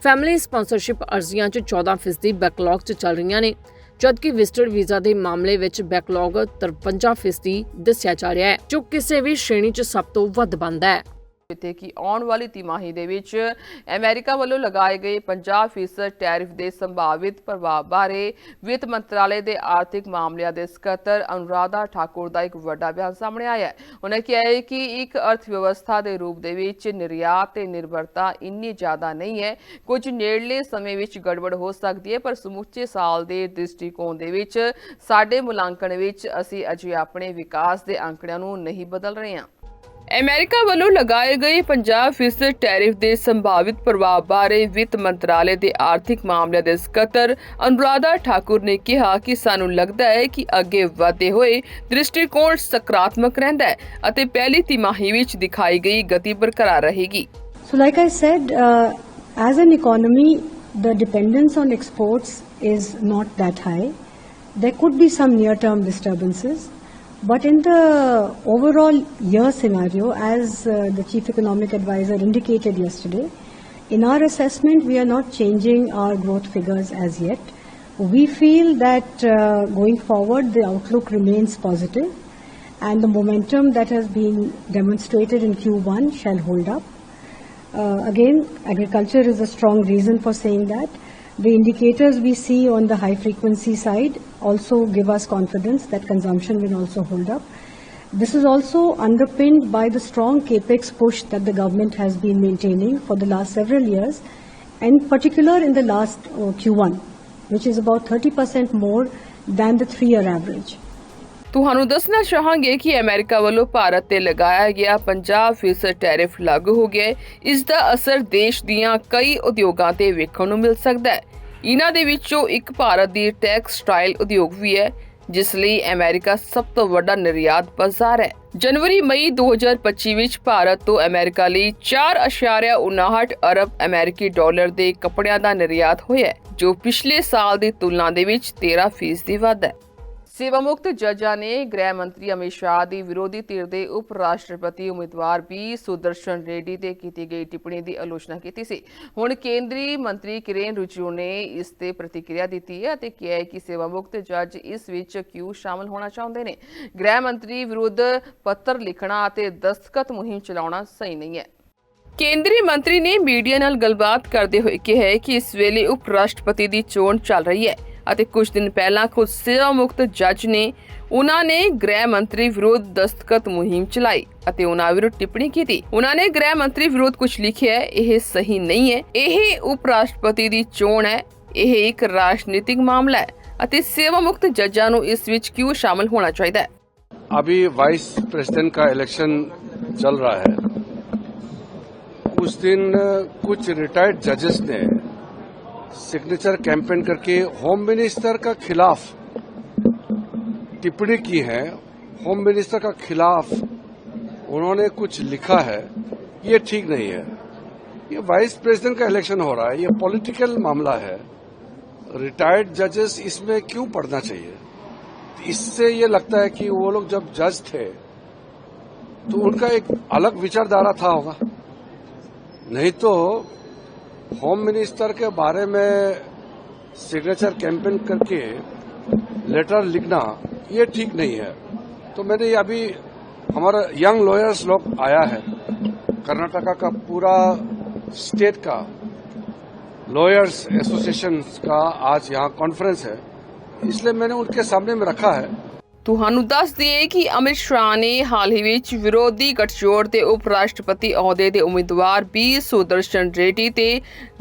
ਫੈਮਿਲੀ ਸਪਾਂਸਰਸ਼ਿਪ ਅਰਜ਼ੀਆਂ 'ਚ 14% ਬੈਕਲੌਗ 'ਚ ਚੱਲ ਰਹੀਆਂ ਨੇ, ਜਦਕਿ ਵਿਜ਼ਟਰ ਵੀਜ਼ਾ ਦੇ ਮਾਮਲੇ ਵਿੱਚ ਬੈਕਲੌਗ 53% ਦੱਸਿਆ ਜਾ ਰਿਹਾ ਹੈ, ਜੋ ਕਿਸੇ ਵੀ ਸ਼੍ਰੇਣੀ 'ਚ ਸਭ ਤੋਂ ਵੱਧ ਬਣਦਾ ਹੈ। ਜਿੱਥੇ ਕਿ ਆਉਣ ਵਾਲੀ ਤਿਮਾਹੀ ਦੇ ਵਿੱਚ ਅਮਰੀਕਾ ਵੱਲੋਂ ਲਗਾਏ ਗਏ 50% ਟੈਰਿਫ ਦੇ ਸੰਭਾਵਿਤ ਪ੍ਰਭਾਵ ਬਾਰੇ ਵਿੱਤ ਮੰਤਰਾਲੇ ਦੇ ਆਰਥਿਕ ਮਾਮਲਿਆਂ ਦੇ ਸਕੱਤਰ ਅਨੁਰਾਧਾ ਠਾਕੁਰ ਦਾ ਇੱਕ ਵੱਡਾ ਬਿਆਨ ਸਾਹਮਣੇ ਆਇਆ ਹੈ। ਉਹਨਾਂ ਕਿਹਾ ਹੈ ਕਿ ਇੱਕ ਅਰਥ ਵਿਵਸਥਾ ਦੇ ਰੂਪ ਦੇ ਵਿੱਚ ਨਿਰਯਾਤ ਤੇ ਨਿਰਭਰਤਾ ਇੰਨੀ ਜ਼ਿਆਦਾ ਨਹੀਂ ਹੈ। ਕੁਝ ਨੇੜਲੇ ਸਮੇਂ ਵਿੱਚ ਗੜਬੜ ਹੋ ਸਕਦੀ ਹੈ, ਪਰ ਸਮੁੱਚੇ ਸਾਲ ਦੇ ਦ੍ਰਿਸ਼ਟੀਕੋਣ ਦੇ ਵਿੱਚ ਸਾਡੇ ਮੁਲਾਂਕਣ ਵਿੱਚ ਅਸੀਂ ਅਜੇ ਆਪਣੇ ਵਿਕਾਸ ਦੇ ਅੰਕੜਿਆਂ ਨੂੰ ਨਹੀਂ ਬਦਲ ਰਹੇ ਹਾਂ। ਅਮਰੀਕਾ ਵੱਲੋਂ ਲਗਾਏ ਗਏ 50% ਟੈਰਿਫ ਦੇ ਸੰਭਾਵਿਤ ਪ੍ਰਭਾਵ ਬਾਰੇ ਵਿੱਤ ਮੰਤਰਾਲੇ ਦੇ ਆਰਥਿਕ ਮਾਮਲਿਆਂ ਦੇ ਸਕੱਤਰ ਅਨੁਰਾਧਾ ਠਾਕੁਰ ਨੇ ਕਿਹਾ ਕਿ ਸਾਨੂੰ ਲੱਗਦਾ ਹੈ ਕਿ ਅੱਗੇ ਵਧਦੇ ਹੋਏ ਦ੍ਰਿਸ਼ਟੀਕੋਣ ਸਕਾਰਾਤਮਕ ਰਹਿੰਦਾ ਹੈ ਅਤੇ ਪਹਿਲੀ ਤਿਮਾਹੀ ਵਿੱਚ ਦਿਖਾਈ ਗਈ ਗਤੀ ਬਰਕਰਾਰ ਰਹੇਗੀ। So like I said, as an economy, the dependence on exports is not that high. There could be some near-term disturbances. But in the overall year scenario, as the Chief Economic Advisor indicated yesterday, in our assessment, we are not changing our growth figures as yet. We feel that going forward, the outlook remains positive and the momentum that has been demonstrated in Q1 shall hold up. Again, agriculture is a strong reason for saying that. The indicators we see on the high frequency side also give us confidence that consumption will also hold up. This is also underpinned by the strong capex push that the government has been maintaining for the last several years, and in particular in the last Q1, which is about 30% more than the 3-year average. ਤੁਹਾਨੂੰ ਦੱਸਣਾ ਚਾਹਾਂਗੇ ਕਿ America ਵੱਲੋਂ ਭਾਰਤ ਤੇ ਲਗਾਇਆ ਗਿਆ 50% tariff ਲਾਗੂ ਹੋ ਗਿਆ ਹੈ। ਇਸ ਦਾ ਅਸਰ ਦੇਸ਼ ਦੀਆਂ ਕਈ ਉਦਯੋਗਾਂ ਤੇ ਵੇਖਣ ਨੂੰ ਮਿਲ ਸਕਦਾ ਹੈ। ਇਹਨਾਂ ਦੇ ਵਿੱਚੋਂ ਇੱਕ ਭਾਰਤ ਦੀ ਟੈਕਸਟਾਈਲ ਉਦਯੋਗ ਵੀ ਹੈ, ਜਿਸ ਲਈ ਅਮਰੀਕਾ ਸਭ ਤੋਂ ਵੱਡਾ ਨਿਰਯਾਤ ਬਾਜ਼ਾਰ ਹੈ। ਜਨਵਰੀ-ਮਈ 2025 ਵਿੱਚ ਭਾਰਤ ਤੋਂ ਅਮਰੀਕਾ ਲਈ 4.59 ਅਰਬ ਅਮਰੀਕੀ ਡਾਲਰ ਦੇ ਕੱਪੜਿਆਂ ਦਾ ਨਿਰਯਾਤ ਹੋਇਆ ਹੈ, ਜੋ ਪਿਛਲੇ ਸਾਲ ਦੀ ਤੁਲਨਾ ਦੇ ਵਿੱਚ 13% ਵਾਧਾ ਹੈ। ਸੇਵਾ ਮੁਕਤ ਜੱਜਾਂ ਨੇ ਗ੍ਰਹਿ ਮੰਤਰੀ ਅਮਿਤ ਸ਼ਾਹ ਦੀ ਵਿਰੋਧੀ ਧਿਰ ਦੇ ਉਪ ਰਾਸ਼ਟਰਪਤੀ ਉਮੀਦਵਾਰ ਬੀ ਸੁਦਰਸ਼ਨ ਰੈਡੀ ਤੇ ਕੀਤੀ ਗਈ ਟਿੱਪਣੀ ਦੀ ਆਲੋਚਨਾ ਕੀਤੀ ਸੀ। ਹੁਣ ਕੇਂਦਰੀ ਮੰਤਰੀ ਕਿਰੇਨ ਰਿਜਿਜੂ ਨੇ ਇਸ ਤੇ ਪ੍ਰਤੀਕਿਰਿਆ ਦਿੱਤੀ ਹੈ ਅਤੇ ਕਿਹਾ ਹੈ ਕਿ ਸੇਵਾ ਮੁਕਤ ਜੱਜ ਇਸ ਵਿੱਚ ਕਿਉਂ ਸ਼ਾਮਲ ਹੋਣਾ ਚਾਹੁੰਦੇ ਨੇ। ਗ੍ਰਹਿ ਮੰਤਰੀ ਵਿਰੁੱਧ ਪੱਤਰ ਲਿਖਣਾ ਅਤੇ ਦਸਤਖਤ ਮੁਹਿੰਮ ਚਲਾਉਣਾ ਸਹੀ ਨਹੀਂ ਹੈ। ਕੇਂਦਰੀ ਮੰਤਰੀ ਨੇ ਮੀਡੀਆ ਨਾਲ ਗੱਲਬਾਤ ਕਰਦੇ ਹੋਏ ਕਿਹਾ ਕਿ ਇਸ ਵੇਲੇ ਉਪ ਰਾਸ਼ਟਰਪਤੀ ਦੀ ਚੋਣ ਚੱਲ ਰਹੀ ਹੈ ਅਤੇ ਕੁਝ ਦਿਨ ਪਹਿਲਾਂ ਖੁਦ ਸੇਵਾ ਮੁਕਤ ਜੱਜ ਨੇ ਉਹਨਾਂ ਨੇ ਗ੍ਰਹਿ ਮੰਤਰੀ ਵਿਰੁੱਧ ਦਸਤਖਤ ਮੁਹਿੰਮ ਚਲਾਈ ਅਤੇ ਉਹਨਾਂ ਵਿਰੁੱਧ ਟਿੱਪਣੀ ਕੀਤੀ। ਉਹਨਾਂ ਨੇ ਗ੍ਰਹਿ ਮੰਤਰੀ ਵਿਰੁੱਧ ਕੁਝ ਲਿਖਿਆ, ਇਹ ਸਹੀ ਨਹੀਂ ਹੈ। ਇਹ ਉਪ ਰਾਸ਼ਟਰਪਤੀ ਦੀ ਚੋਣ ਹੈ, ਇਹ ਇੱਕ ਰਾਜਨੀਤਿਕ ਮਾਮਲਾ ਹੈ ਅਤੇ ਸੇਵਾ ਮੁਕਤ ਜੱਜਾਂ ਨੂੰ ਇਸ ਵਿੱਚ ਕਿਉਂ ਸ਼ਾਮਲ ਹੋਣਾ ਚਾਹੀਦਾ ਹੈ। अभी वाइस प्रेसिडेंट का इलेक्शन चल रहा है। उस दिन कुछ रिटायर्ड जजेस ने सिग्नेचर कैंपेन करके होम मिनिस्टर का खिलाफ टिप्पणी की है। होम मिनिस्टर का खिलाफ उन्होंने कुछ लिखा है, ये ठीक नहीं है। ये वाइस प्रेसिडेंट का इलेक्शन हो रहा है, ये पॉलिटिकल मामला है। रिटायर्ड जजेस इसमें क्यों पढ़ना चाहिए? इससे ये लगता है कि वो लोग जब जज थे तो उनका एक अलग विचारधारा था होगा, नहीं तो होम मिनिस्टर के बारे में सिग्नेचर कैंपेन करके लेटर लिखना ये ठीक नहीं है। तो मैंने ये अभी हमारा यंग लॉयर्स लोग आया है, कर्नाटका का पूरा स्टेट का लॉयर्स एसोसिएशन का आज यहाँ कॉन्फ्रेंस है, इसलिए मैंने उनके सामने में रखा है। ਤੁਹਾਨੂੰ ਦੱਸ ਦਈਏ ਕਿ ਅਮਿਤ ਸ਼ਾਹ ਨੇ ਹਾਲ ਹੀ ਵਿੱਚ ਵਿਰੋਧੀ ਗਠਜੋੜ ਦੇ ਉਪ ਰਾਸ਼ਟਰਪਤੀ ਅਹੁਦੇ ਦੇ ਉਮੀਦਵਾਰ ਬੀ ਸੁਦਰਸ਼ਨ ਰੈਡੀ ਤੇ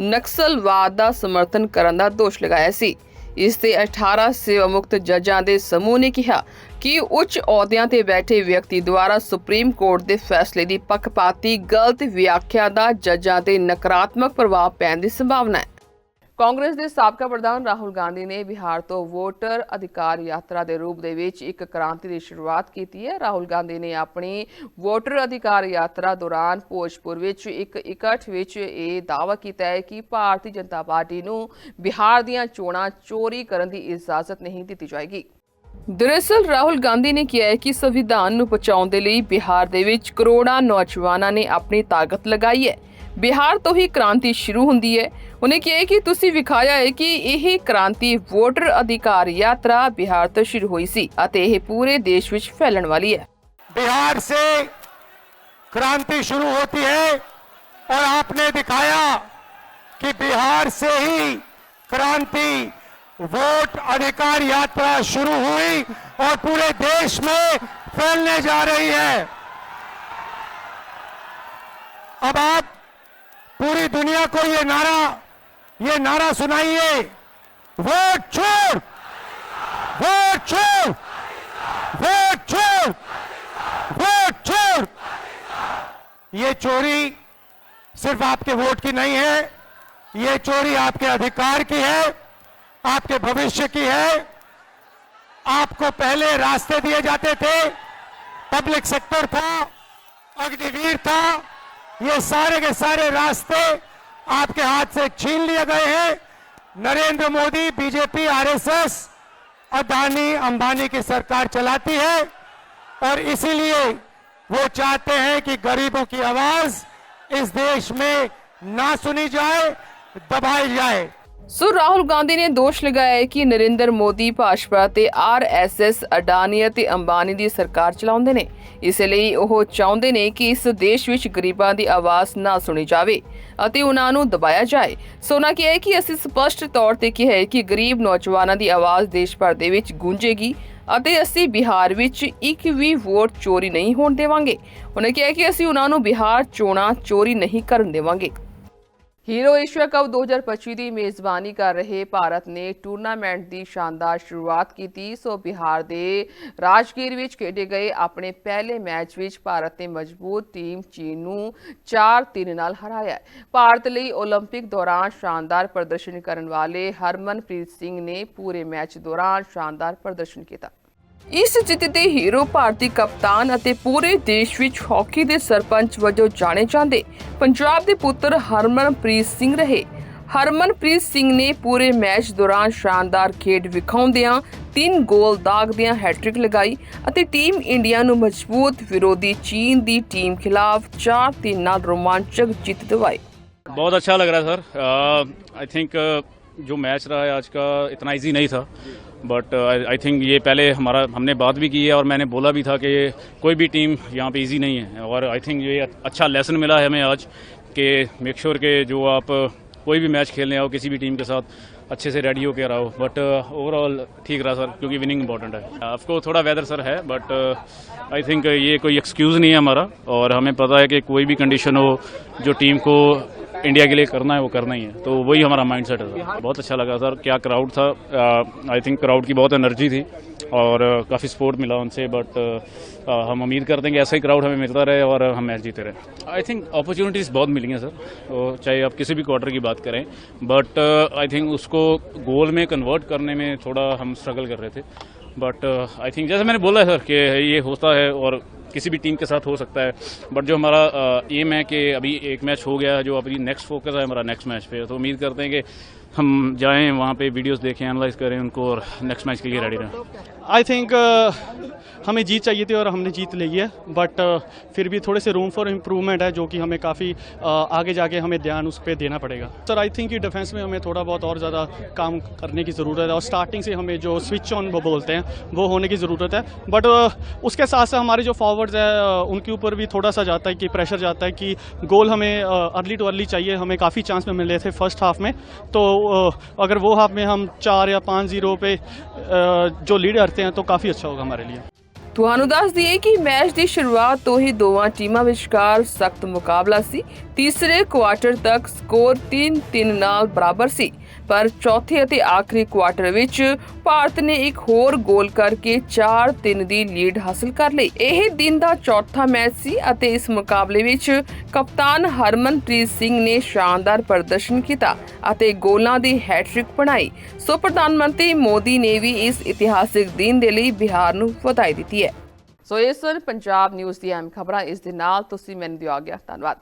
ਨਕਸਲਵਾਦ ਦਾ ਸਮਰਥਨ ਕਰਨ ਦਾ ਦੋਸ਼ ਲਗਾਇਆ ਸੀ। ਇਸ ਤੇ 18 ਸੇਵਾ ਮੁਕਤ ਜੱਜਾਂ ਦੇ ਸਮੂਹ ਨੇ ਕਿਹਾ ਕਿ ਉੱਚ ਅਹੁਦਿਆਂ ਤੇ ਬੈਠੇ ਵਿਅਕਤੀ ਦੁਆਰਾ ਸੁਪਰੀਮ ਕੋਰਟ ਦੇ ਫੈਸਲੇ ਦੀ ਪੱਖਪਾਤੀ ਗਲਤ ਵਿਆਖਿਆ ਦਾ ਜੱਜਾਂ ਤੇ ਨਕਾਰਾਤਮਕ ਪ੍ਰਭਾਵ ਪੈਣ ਦੀ ਸੰਭਾਵਨਾ ਹੈ। ਕਾਂਗਰਸ ਦੇ ਸਾਬਕਾ ਪ੍ਰਧਾਨ ਰਾਹੁਲ ਗਾਂਧੀ ਨੇ ਬਿਹਾਰ ਤੋਂ ਵੋਟਰ ਅਧਿਕਾਰ ਯਾਤਰਾ ਦੇ ਰੂਪ ਦੇ ਵਿੱਚ ਇੱਕ ਕ੍ਰਾਂਤੀ ਦੀ ਸ਼ੁਰੂਆਤ ਕੀਤੀ ਹੈ। ਰਾਹੁਲ ਗਾਂਧੀ ਨੇ ਆਪਣੀ ਵੋਟਰ ਅਧਿਕਾਰ ਯਾਤਰਾ ਦੌਰਾਨ ਭੋਜਪੁਰ ਵਿੱਚ ਇੱਕ ਇਕੱਠ ਵਿੱਚ ਇਹ ਦਾਅਵਾ ਕੀਤਾ ਹੈ ਕਿ ਭਾਰਤੀ ਜਨਤਾ ਪਾਰਟੀ ਨੂੰ ਬਿਹਾਰ ਦੀਆਂ ਚੋਣਾਂ ਚੋਰੀ ਕਰਨ ਦੀ ਇਜਾਜ਼ਤ ਨਹੀਂ ਦਿੱਤੀ ਜਾਏਗੀ। ਦਰਅਸਲ ਰਾਹੁਲ ਗਾਂਧੀ ਨੇ ਕਿਹਾ ਹੈ ਕਿ ਸੰਵਿਧਾਨ ਨੂੰ ਬਚਾਉਣ ਦੇ ਲਈ ਬਿਹਾਰ ਦੇ ਵਿੱਚ ਕਰੋੜਾਂ ਨੌਜਵਾਨਾਂ ਨੇ ਆਪਣੀ ਤਾਕਤ ਲਗਾਈ ਹੈ। ਬਿਹਾਰ ਤੋਂ ਹੀ ਕ੍ਰਾਂਤੀ ਸ਼ੁਰੂ ਹੁੰਦੀ ਹੈ। ਉਹਨੇ ਕਿਹਾ ਕਿ ਤੁਸੀਂ ਵਿਖਾਇਆ ਹੈ ਕਿ ਇਹ ਕ੍ਰਾਂਤੀ ਵੋਟਰ ਅਧਿਕਾਰ ਯਾਤਰਾ ਬਿਹਾਰ ਤੋਂ ਸ਼ੁਰੂ ਹੋਈ ਸੀ ਅਤੇ ਇਹ ਪੂਰੇ ਦੇਸ਼ ਵਿੱਚ ਫੈਲਣ ਵਾਲੀ ਹੈ। बिहार से क्रांति शुरू होती है और आपने दिखाया कि बिहार से ही क्रांति वोट अधिकार यात्रा शुरू हुई और पूरे देश में फैलने जा रही है। अब आप पूरी दुनिया को ये नारा सुनाइए, वोट छोड़, वोट छोड़, वोट छोड़, वोट छोड़। ये चोरी सिर्फ आपके वोट की नहीं है, ये चोरी आपके अधिकार की है, आपके भविष्य की है। आपको पहले रास्ते दिए जाते थे, पब्लिक सेक्टर था, अग्निवीर था, ये सारे के सारे रास्ते आपके हाथ से छीन लिए गए हैं। नरेंद्र मोदी, बीजेपी, आरएसएस, अदानी अंबानी की सरकार चलाती है और इसीलिए वो चाहते हैं कि गरीबों की आवाज इस देश में ना सुनी जाए, दबाई जाए। ਸੋ ਰਾਹੁਲ ਗਾਂਧੀ ਨੇ ਦੋਸ਼ ਲਗਾਇਆ ਹੈ ਕਿ ਨਰਿੰਦਰ ਮੋਦੀ ਭਾਜਪਾ ਤੇ ਆਰਐਸਐਸ ਅਡਾਨੀ ਅਤੇ ਅੰਬਾਨੀ ਦੀ ਸਰਕਾਰ ਚਲਾਉਂਦੇ ਨੇ। ਇਸ ਲਈ ਉਹ ਚਾਹੁੰਦੇ ਨੇ ਕਿ ਇਸ ਦੇਸ਼ ਵਿੱਚ ਗਰੀਬਾਂ ਦੀ ਆਵਾਜ਼ ਨਾ ਸੁਣੀ ਜਾਵੇ ਅਤੇ ਉਹਨਾਂ ਨੂੰ ਦਬਾਇਆ ਜਾਏ। ਸੋ ਉਹਨਾਂ ਕਿਹਾ ਕਿ ਅਸੀਂ ਸਪਸ਼ਟ ਤੌਰ ਤੇ ਕਿਹਾ ਹੈ ਕਿ ਗਰੀਬ ਨੌਜਵਾਨਾਂ ਦੀ ਆਵਾਜ਼ ਦੇਸ਼ ਭਰ ਦੇ ਵਿੱਚ ਗੂੰਜੇਗੀ ਅਤੇ ਅਸੀਂ ਬਿਹਾਰ ਵਿੱਚ ਇੱਕ ਵੀ ਵੋਟ ਚੋਰੀ ਨਹੀਂ ਹੋਣ ਦੇਵਾਂਗੇ। ਉਹਨੇ ਕਿਹਾ ਕਿ ਅਸੀਂ ਉਹਨਾਂ ਨੂੰ ਬਿਹਾਰ ਚੋਣਾਂ ਚੋਰੀ ਨਹੀਂ ਕਰਨ ਦੇਵਾਂਗੇ। ਹੀਰੋ ਏਸ਼ੀਆ ਕੱਪ 2025 ਦੀ ਮੇਜ਼ਬਾਨੀ ਕਰ ਰਹੇ ਭਾਰਤ ਨੇ ਟੂਰਨਾਮੈਂਟ ਦੀ ਸ਼ਾਨਦਾਰ ਸ਼ੁਰੂਆਤ ਕੀਤੀ। ਸੋ ਬਿਹਾਰ ਦੇ ਰਾਜਗੀਰ ਵਿੱਚ ਖੇਡੇ ਗਏ ਆਪਣੇ ਪਹਿਲੇ ਮੈਚ ਵਿੱਚ ਭਾਰਤ ਨੇ ਮਜ਼ਬੂਤ ਟੀਮ ਚੀਨ ਨੂੰ 4-3 ਨਾਲ ਹਰਾਇਆ। ਭਾਰਤ ਲਈ ਓਲੰਪਿਕ ਦੌਰਾਨ ਸ਼ਾਨਦਾਰ ਪ੍ਰਦਰਸ਼ਨ ਕਰਨ ਵਾਲੇ ਹਰਮਨਪ੍ਰੀਤ ਸਿੰਘ ਨੇ ਪੂਰੇ ਮੈਚ ਦੌਰਾਨ ਸ਼ਾਨਦਾਰ ਪ੍ਰਦਰਸ਼ਨ ਕੀਤਾ। ਇਸ ਜਿੱਤ ਦੇ ਹੀਰੋ ਭਾਰਤੀ ਕਪਤਾਨ ਅਤੇ ਪੂਰੇ ਦੇਸ਼ ਵਿੱਚ ਹਾਕੀ ਦੇ ਸਰਪੰਚ ਵਜੋਂ ਜਾਣੇ ਜਾਂਦੇ ਪੰਜਾਬ ਦੇ ਪੁੱਤਰ ਹਰਮਨਪ੍ਰੀਤ ਸਿੰਘ ਰਹੇ। ਹਰਮਨਪ੍ਰੀਤ ਸਿੰਘ ਨੇ ਪੂਰੇ ਮੈਚ ਦੌਰਾਨ ਸ਼ਾਨਦਾਰ ਖੇਡ ਵਿਖਾਉਂਦਿਆਂ 3 ਗੋਲ ਦਾਗਦਿਆਂ ਹੈਟ੍ਰਿਕ ਲਗਾਈ ਅਤੇ ਟੀਮ ਇੰਡੀਆ ਨੂੰ ਮਜ਼ਬੂਤ ਵਿਰੋਧੀ ਚੀਨ ਦੀ ਟੀਮ ਖਿਲਾਫ 4-3 ਨਾਲ रोमांचक जीत दिलवाई। बहुत अच्छा लग रहा है सर। आई थिंक जो मैच रहा है आज का इतना इजी नहीं था, बट आई थिंक ये पहले हमने बात भी की है और मैंने बोला भी था कि कोई भी टीम यहाँ पे इजी नहीं है। और आई थिंक ये अच्छा लेसन मिला है हमें आज कि मेक श्योर के जो आप कोई भी मैच खेलने आओ किसी भी टीम के साथ अच्छे से रेडी होकर आओ। बट ओवरऑल ठीक रहा सर, क्योंकि विनिंग इंपॉर्टेंट है। आपको थोड़ा वेदर सर है, बट आई थिंक ये कोई एक्सक्यूज़ नहीं है हमारा, और हमें पता है कि कोई भी कंडीशन हो जो टीम को इंडिया के लिए करना है वो करना ही है, तो वही हमारा माइंड सेट है सर। बहुत अच्छा लगा सर, क्या क्राउड था। आई थिंक क्राउड की बहुत एनर्जी थी और काफ़ी सपोर्ट मिला उनसे। बट हम उम्मीद करते हैं कि ऐसा ही क्राउड हमें मिलता रहे और हम मैच जीते रहे। आई थिंक अपॉर्चुनिटीज़ बहुत मिली हैं सर, तो चाहे आप किसी भी क्वार्टर की बात करें, बट आई थिंक उसको गोल में कन्वर्ट करने में थोड़ा हम स्ट्रगल कर रहे थे। बट आई थिंक जैसे मैंने बोला है सर कि ये होता है और किसी भी टीम के साथ हो सकता है। बट जो हमारा एम है कि अभी एक मैच हो गया है, जो अभी नेक्स्ट फोकस है हमारा नेक्स्ट मैच पे, तो उम्मीद करते हैं कि हम जाएं वहाँ पे वीडियोस देखें, एनालाइज करें उनको और नेक्स्ट मैच के लिए रेडी रहें। आई थिंक हमें जीत चाहिए थी और हमने जीत ली है, बट फिर भी थोड़े से रूम फॉर इम्प्रूवमेंट है जो कि हमें काफ़ी आगे जाके हमें ध्यान उस पर देना पड़ेगा। सर आई थिंक कि डिफेंस में हमें थोड़ा बहुत और ज़्यादा काम करने की ज़रूरत है और स्टार्टिंग से हमें जो स्विच ऑन वो बोलते हैं वो होने की ज़रूरत है। बट उसके साथ साथ हमारे जो फॉरवर्ड्स है उनके ऊपर भी थोड़ा सा जाता है कि प्रेशर जाता है कि गोल हमें अर्ली टू अर्ली चाहिए। हमें काफ़ी चांस में मिले थे फर्स्ट हाफ में, तो अगर वो हाफ में हम 4 या 5-0 पे जो लीड करते हैं तो काफ़ी अच्छा होगा हमारे लिए। ਤੁਹਾਨੂੰ ਦੱਸ ਦਈਏ ਕਿ ਮੈਚ ਦੀ ਸ਼ੁਰੂਆਤ ਤੋਂ ਹੀ ਦੋਵਾਂ ਟੀਮਾਂ ਵਿਚਕਾਰ ਸਖਤ ਮੁਕਾਬਲਾ ਸੀ। ਤੀਸਰੇ ਕੁਆਟਰ ਤੱਕ ਸਕੋਰ 3-3 ਨਾਲ ਬਰਾਬਰ ਸੀ, ਪਰ ਚੌਥੇ ਅਤੇ ਆਖਰੀ ਕੁਆਟਰ ਵਿੱਚ ਭਾਰਤ ਨੇ ਇੱਕ ਹੋਰ ਗੋਲ ਕਰਕੇ 4-3 ਦੀ ਲੀਡ ਹਾਸਲ ਕਰ ਲਈ। ਇਹ ਦਿਨ ਦਾ ਚੌਥਾ ਮੈਚ ਸੀ ਅਤੇ ਇਸ ਮੁਕਾਬਲੇ ਵਿੱਚ ਕਪਤਾਨ ਹਰਮਨਪ੍ਰੀਤ ਸਿੰਘ ਨੇ ਸ਼ਾਨਦਾਰ ਪ੍ਰਦਰਸ਼ਨ ਕੀਤਾ ਅਤੇ ਗੋਲਾਂ ਦੀ ਹੈਟ੍ਰਿਕ ਬਣਾਈ। ਸੋ ਪ੍ਰਧਾਨ ਮੰਤਰੀ ਮੋਦੀ ਨੇ ਵੀ ਇਸ ਇਤਿਹਾਸਿਕ ਦਿਨ ਦੇ ਲਈ ਬਿਹਾਰ ਨੂੰ ਵਧਾਈ ਦਿੱਤੀ ਹੈ। ਸੋ ਇਹ ਸਨ ਪੰਜਾਬ ਨਿਊਜ਼ ਦੀਆਂ ਅਹਿਮ ਖਬਰਾਂ। ਇਸ ਦੇ ਨਾਲ ਤੁਸੀਂ ਮੈਨੂੰ ਦਿਓ ਆ ਗਿਆ। ਧੰਨਵਾਦ।